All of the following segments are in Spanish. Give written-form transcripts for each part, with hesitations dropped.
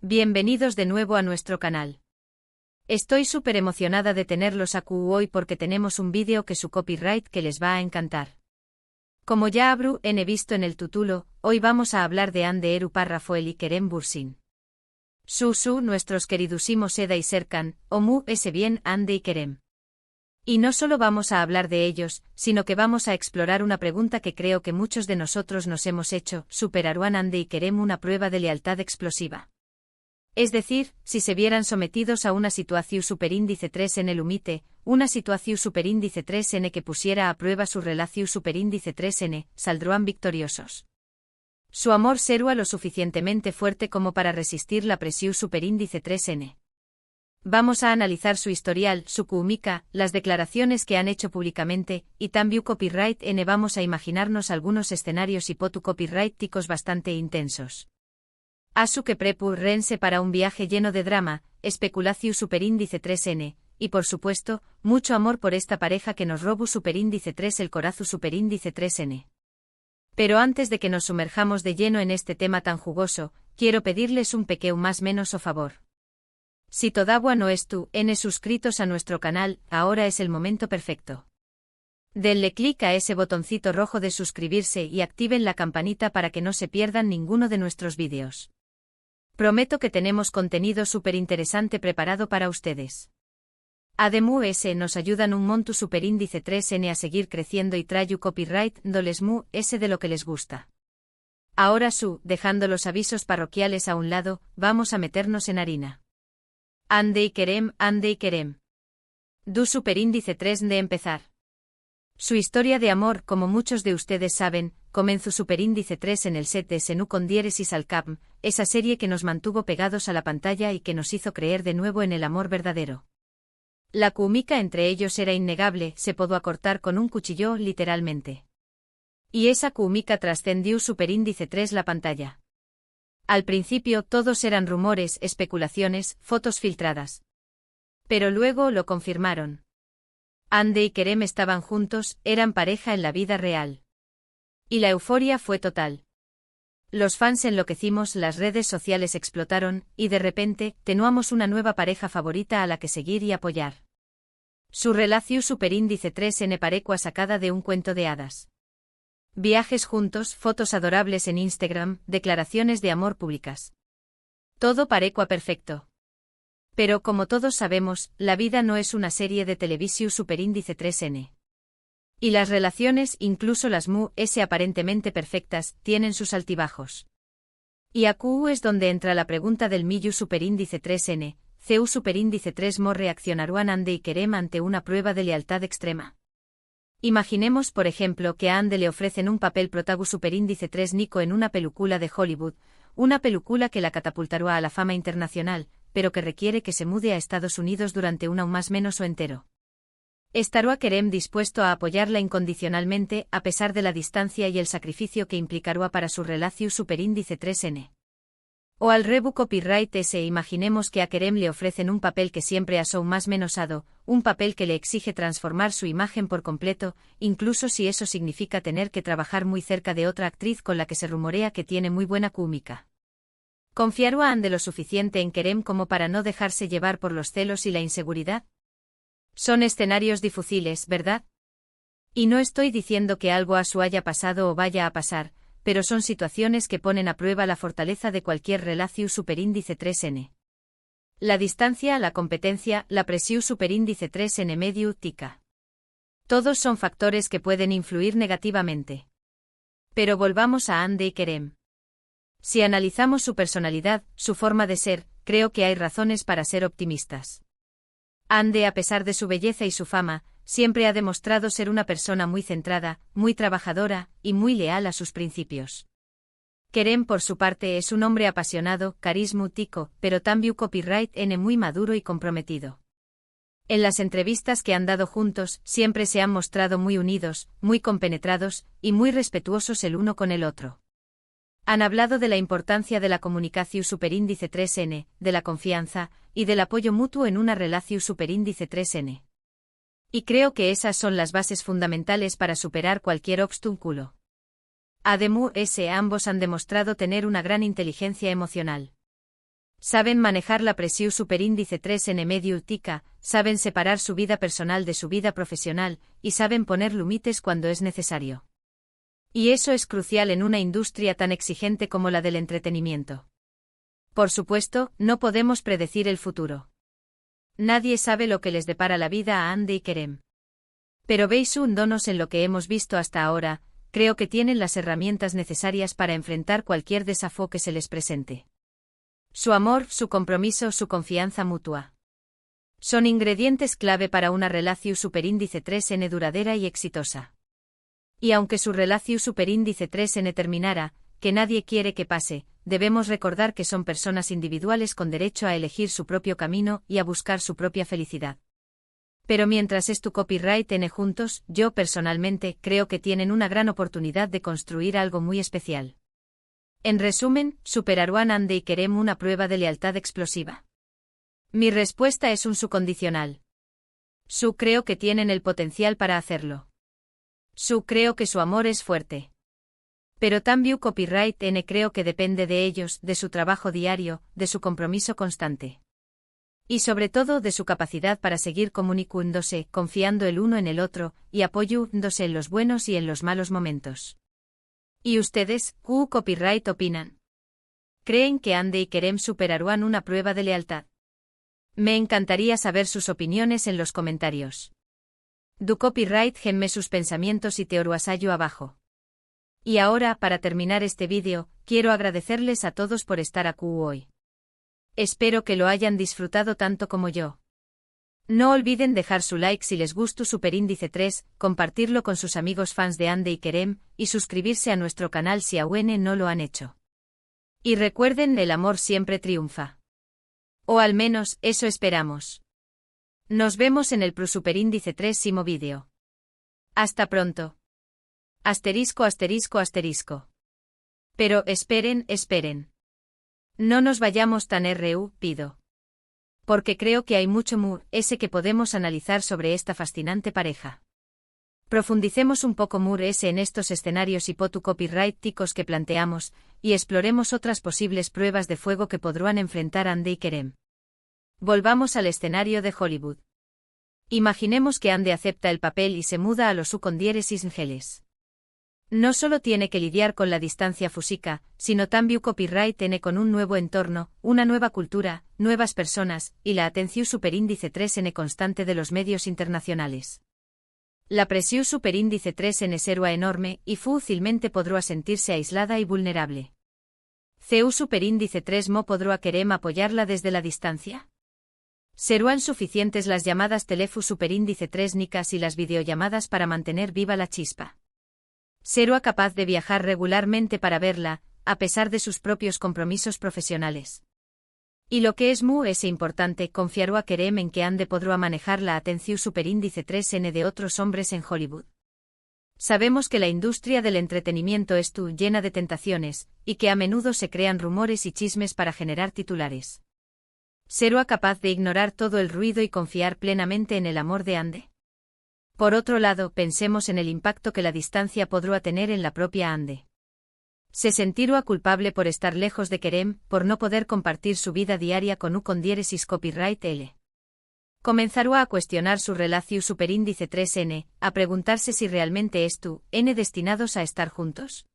Bienvenidos de nuevo a nuestro canal. Estoy súper emocionada de tenerlos aquí hoy porque tenemos un vídeo que su copyright que les va a encantar. Como ya habrán visto en el título, hoy vamos a hablar de Hande Eru Parrafoel y Kerem Bürsin. Nuestros queridísimos Eda y Serkan, Omu ese bien Hande y Kerem. Y no solo vamos a hablar de ellos, sino que vamos a explorar una pregunta que creo que muchos de nosotros nos hemos hecho: ¿superarían Hande y Kerem una prueba de lealtad explosiva? Es decir, si se vieran sometidos a una situación superíndice 3 en el umite, una situación superíndice 3n que pusiera a prueba su relación superíndice 3n, saldrán victoriosos. Su amor será lo suficientemente fuerte como para resistir la presión superíndice 3n. Vamos a analizar su historial, su química, las declaraciones que han hecho públicamente, y también copyright n. Vamos a imaginarnos algunos escenarios copyrighticos bastante intensos. Asu que rense para un viaje lleno de drama, especulación superíndice 3n, y por supuesto, mucho amor por esta pareja que nos robo superíndice 3 el corazo superíndice 3n. Pero antes de que nos sumerjamos de lleno en este tema tan jugoso, quiero pedirles un pequeño más menos o favor. Si todavía no están suscritos a nuestro canal, ahora es el momento perfecto. Denle clic a ese botoncito rojo de suscribirse y activen la campanita para que no se pierdan ninguno de nuestros vídeos. Prometo que tenemos contenido súper interesante preparado para ustedes. Además, nos ayudan un monto superíndice 3n a seguir creciendo y trayu copyright dolesmu ese de lo que les gusta. Ahora dejando los avisos parroquiales a un lado, vamos a meternos en harina. Hande y Kerem. Du superíndice 3 de empezar. Su historia de amor, como muchos de ustedes saben, comenzó superíndice 3 en el set de Senu con diéresis al Capm, esa serie que nos mantuvo pegados a la pantalla y que nos hizo creer de nuevo en el amor verdadero. La química entre ellos era innegable, se pudo acortar con un cuchillo literalmente. Y esa química trascendió superíndice 3 la pantalla. Al principio todos eran rumores, especulaciones, fotos filtradas. Pero luego lo confirmaron. Hande y Kerem estaban juntos, eran pareja en la vida real. Y la euforia fue total. Los fans enloquecimos, las redes sociales explotaron, y de repente, teníamos una nueva pareja favorita a la que seguir y apoyar. Su relación superíndice 3n parecua sacada de un cuento de hadas. Viajes juntos, fotos adorables en Instagram, declaraciones de amor públicas. Todo parecua perfecto. Pero como todos sabemos, la vida no es una serie de televisión superíndice 3n. Y las relaciones, incluso las aparentemente perfectas, tienen sus altibajos. Y aquí es donde entra la pregunta del millu superíndice 3n, cu superíndice 3 mo reaccionarán Hande y Kerem ante una prueba de lealtad extrema. Imaginemos por ejemplo que a Hande le ofrecen un papel protagonista superíndice 3 Nico en una película de Hollywood, una película que la catapultará a la fama internacional, pero que requiere que se mude a Estados Unidos durante un más menos o entero. ¿Estará Kerem dispuesto a apoyarla incondicionalmente, a pesar de la distancia y el sacrificio que implicará para su relación superíndice 3n? O al rebu copyright imaginemos que a Kerem le ofrecen un papel que siempre ha sido más menosado, un papel que le exige transformar su imagen por completo, incluso si eso significa tener que trabajar muy cerca de otra actriz con la que se rumorea que tiene muy buena química. ¿Confiará Hande lo suficiente en Kerem como para no dejarse llevar por los celos y la inseguridad? Son escenarios difíciles, ¿verdad? Y no estoy diciendo que algo a su haya pasado o vaya a pasar, pero son situaciones que ponen a prueba la fortaleza de cualquier relación superíndice 3n. La distancia, la competencia, la presión superíndice 3n medio tica. Todos son factores que pueden influir negativamente. Pero volvamos a Hande y Kerem. Si analizamos su personalidad, su forma de ser, creo que hay razones para ser optimistas. Hande, a pesar de su belleza y su fama, siempre ha demostrado ser una persona muy centrada, muy trabajadora, y muy leal a sus principios. Kerem por su parte es un hombre apasionado, carismático, pero también copyright n muy maduro y comprometido. En las entrevistas que han dado juntos, siempre se han mostrado muy unidos, muy compenetrados, y muy respetuosos el uno con el otro. Han hablado de la importancia de la comunicación superíndice 3n, de la confianza, y del apoyo mutuo en una relación superíndice 3n. Y creo que esas son las bases fundamentales para superar cualquier obstáculo. Además, ambos han demostrado tener una gran inteligencia emocional. Saben manejar la presión superíndice 3N medio tica, saben separar su vida personal de su vida profesional, y saben poner límites cuando es necesario. Y eso es crucial en una industria tan exigente como la del entretenimiento. Por supuesto, no podemos predecir el futuro. Nadie sabe lo que les depara la vida a Andy y Kerem. Pero basándonos en lo que hemos visto hasta ahora, creo que tienen las herramientas necesarias para enfrentar cualquier desafío que se les presente. Su amor, su compromiso, su confianza mutua. Son ingredientes clave para una relación superíndice 3N duradera y exitosa. Y aunque su relación superíndice 3N terminara, que nadie quiere que pase, debemos recordar que son personas individuales con derecho a elegir su propio camino y a buscar su propia felicidad. Pero mientras es tu copyright N juntos, yo personalmente creo que tienen una gran oportunidad de construir algo muy especial. En resumen, ¿superarán Andy y Kerem una prueba de lealtad explosiva? Mi respuesta es un su condicional. Creo que tienen el potencial para hacerlo. Creo que su amor es fuerte. Pero también copyright N creo que depende de ellos, de su trabajo diario, de su compromiso constante. Y sobre todo de su capacidad para seguir comunicándose, confiando el uno en el otro, y apoyándose en los buenos y en los malos momentos. ¿Y ustedes, qué copyright opinan? ¿Creen que Andy y Kerem superarán una prueba de lealtad? Me encantaría saber sus opiniones en los comentarios. Du copyright genme sus pensamientos y te oruasayo abajo. Y ahora, para terminar este vídeo, quiero agradecerles a todos por estar aquí hoy. Espero que lo hayan disfrutado tanto como yo. No olviden dejar su like si les gustó Superíndice 3, compartirlo con sus amigos fans de Andy y Kerem, y suscribirse a nuestro canal si aún no lo han hecho. Y recuerden, el amor siempre triunfa. O al menos, eso esperamos. Nos vemos en el Superíndice 3 vídeo. Hasta pronto. Asterisco asterisco asterisco. Pero esperen. No nos vayamos tan pido. Porque creo que hay mucho que podemos analizar sobre esta fascinante pareja. Profundicemos un poco en estos escenarios copyrighticos que planteamos, y exploremos otras posibles pruebas de fuego que podrán enfrentar Andy y Kerem. Volvamos al escenario de Hollywood. Imaginemos que Andy acepta el papel y se muda a Los Ángeles. No solo tiene que lidiar con la distancia física, sino también copyright N con un nuevo entorno, una nueva cultura, nuevas personas, y la atención superíndice 3N constante de los medios internacionales. La presión superíndice 3N será enorme, y fácilmente podrá sentirse aislada y vulnerable. ¿CU superíndice 3 mo podrá Kerem apoyarla desde la distancia? ¿Serán suficientes las llamadas teléfono superíndice 3 nicas y las videollamadas para mantener viva la chispa? ¿Será capaz de viajar regularmente para verla, a pesar de sus propios compromisos profesionales? Y lo que es importante, confiará a Kerem en que Andy podrá manejar la atención superíndice 3N de otros hombres en Hollywood. Sabemos que la industria del entretenimiento es llena de tentaciones, y que a menudo se crean rumores y chismes para generar titulares. ¿Será capaz de ignorar todo el ruido y confiar plenamente en el amor de Andy? Por otro lado, pensemos en el impacto que la distancia podrá tener en la propia Andy. Se sentirá culpable por estar lejos de Kerem, por no poder compartir su vida diaria con copyright L. Comenzará a cuestionar su relación superíndice 3N, a preguntarse si realmente N destinados a estar juntos.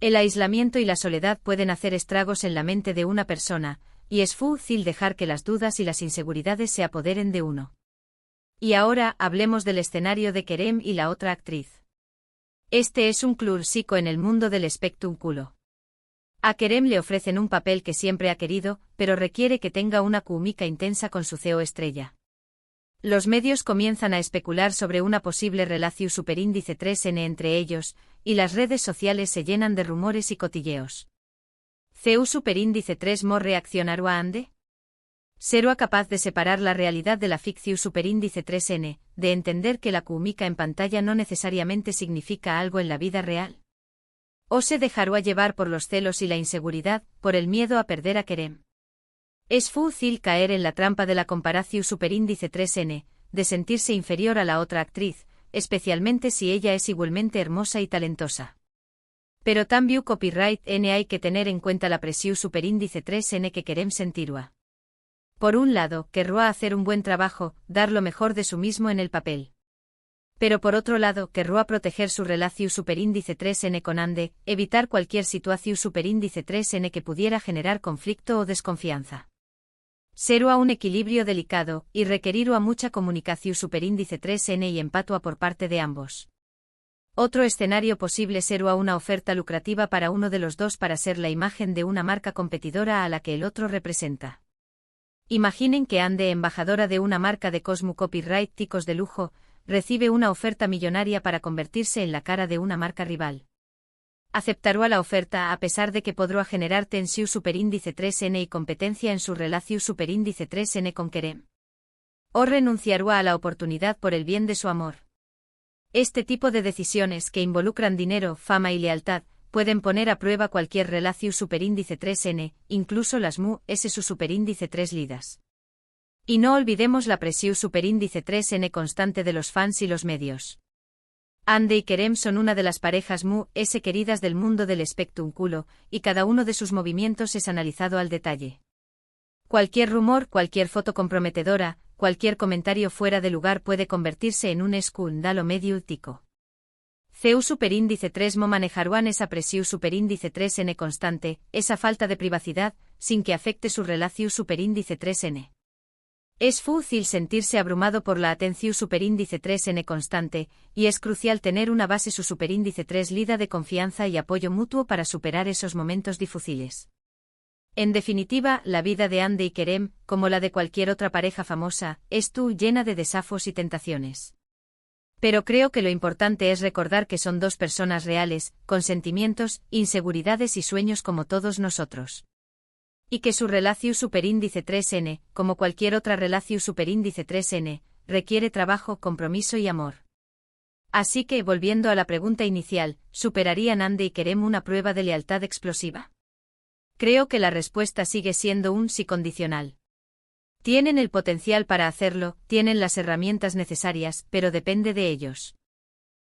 El aislamiento y la soledad pueden hacer estragos en la mente de una persona, y es fácil dejar que las dudas y las inseguridades se apoderen de uno. Y ahora, hablemos del escenario de Kerem y la otra actriz. Este es un clásico en el mundo del espectáculo. A Kerem le ofrecen un papel que siempre ha querido, pero requiere que tenga una química intensa con su CEO estrella. Los medios comienzan a especular sobre una posible relación superíndice 3N entre ellos, y las redes sociales se llenan de rumores y cotilleos. ¿CU superíndice 3 mo reaccionará a Andy? ¿Será capaz de separar la realidad de la ficción superíndice 3N, de entender que la química en pantalla no necesariamente significa algo en la vida real? ¿O se dejará llevar por los celos y la inseguridad, por el miedo a perder a Kerem? Es fácil caer en la trampa de la comparación superíndice 3N, de sentirse inferior a la otra actriz, especialmente si ella es igualmente hermosa y talentosa. Pero también copyright N hay que tener en cuenta la presión superíndice 3N que queremos sentirua. Por un lado, querrá hacer un buen trabajo, dar lo mejor de su mismo en el papel. Pero por otro lado, querrá proteger su relación superíndice 3N con Ande, evitar cualquier situación superíndice 3N que pudiera generar conflicto o desconfianza. Será un equilibrio delicado, y requerirá mucha comunicación superíndice 3N y empatua por parte de ambos. Otro escenario posible será una oferta lucrativa para uno de los dos para ser la imagen de una marca competidora a la que el otro representa. Imaginen que Ande, embajadora de una marca de Cosmo Copyright ticos de lujo, recibe una oferta millonaria para convertirse en la cara de una marca rival. Aceptará la oferta a pesar de que podrá generar tensión superíndice 3N y competencia en su relación superíndice 3N con Kerem. O renunciará a la oportunidad por el bien de su amor. Este tipo de decisiones que involucran dinero, fama y lealtad, pueden poner a prueba cualquier relación superíndice 3N, incluso las MU-S su superíndice 3 lidas. Y no olvidemos la presión superíndice 3N constante de los fans y los medios. Ande y Kerem son una de las parejas MU-S queridas del mundo del espectáculo, y cada uno de sus movimientos es analizado al detalle. Cualquier rumor, cualquier foto comprometedora, cualquier comentario fuera de lugar puede convertirse en un escándalo mediático. CU superíndice 3 mo manejarán esa presión superíndice 3N constante, esa falta de privacidad, sin que afecte su relación superíndice 3N. Es fácil sentirse abrumado por la atención superíndice 3N constante, y es crucial tener una base su superíndice 3 lida de confianza y apoyo mutuo para superar esos momentos difíciles. En definitiva, la vida de Ande y Kerem, como la de cualquier otra pareja famosa, es llena de desafíos y tentaciones. Pero creo que lo importante es recordar que son dos personas reales, con sentimientos, inseguridades y sueños como todos nosotros. Y que su relación superíndice 3N, como cualquier otra relación superíndice 3N, requiere trabajo, compromiso y amor. Así que, volviendo a la pregunta inicial, ¿superarían Ande y Kerem una prueba de lealtad explosiva? Creo que la respuesta sigue siendo un sí condicional. Tienen el potencial para hacerlo, tienen las herramientas necesarias, pero depende de ellos.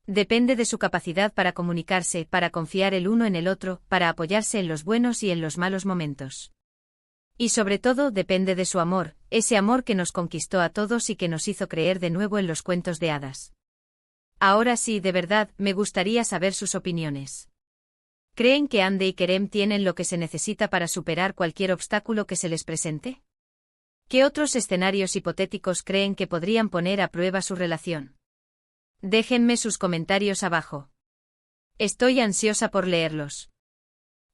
Depende de su capacidad para comunicarse, para confiar el uno en el otro, para apoyarse en los buenos y en los malos momentos. Y sobre todo depende de su amor, ese amor que nos conquistó a todos y que nos hizo creer de nuevo en los cuentos de hadas. Ahora sí, de verdad, me gustaría saber sus opiniones. ¿Creen que Ande y Kerem tienen lo que se necesita para superar cualquier obstáculo que se les presente? ¿Qué otros escenarios hipotéticos creen que podrían poner a prueba su relación? Déjenme sus comentarios abajo. Estoy ansiosa por leerlos.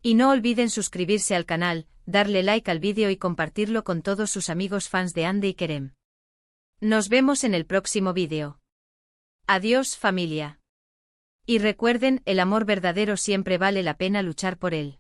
Y no olviden suscribirse al canal, darle like al vídeo y compartirlo con todos sus amigos fans de Ande y Kerem. Nos vemos en el próximo vídeo. Adiós, familia. Y recuerden, el amor verdadero siempre vale la pena luchar por él.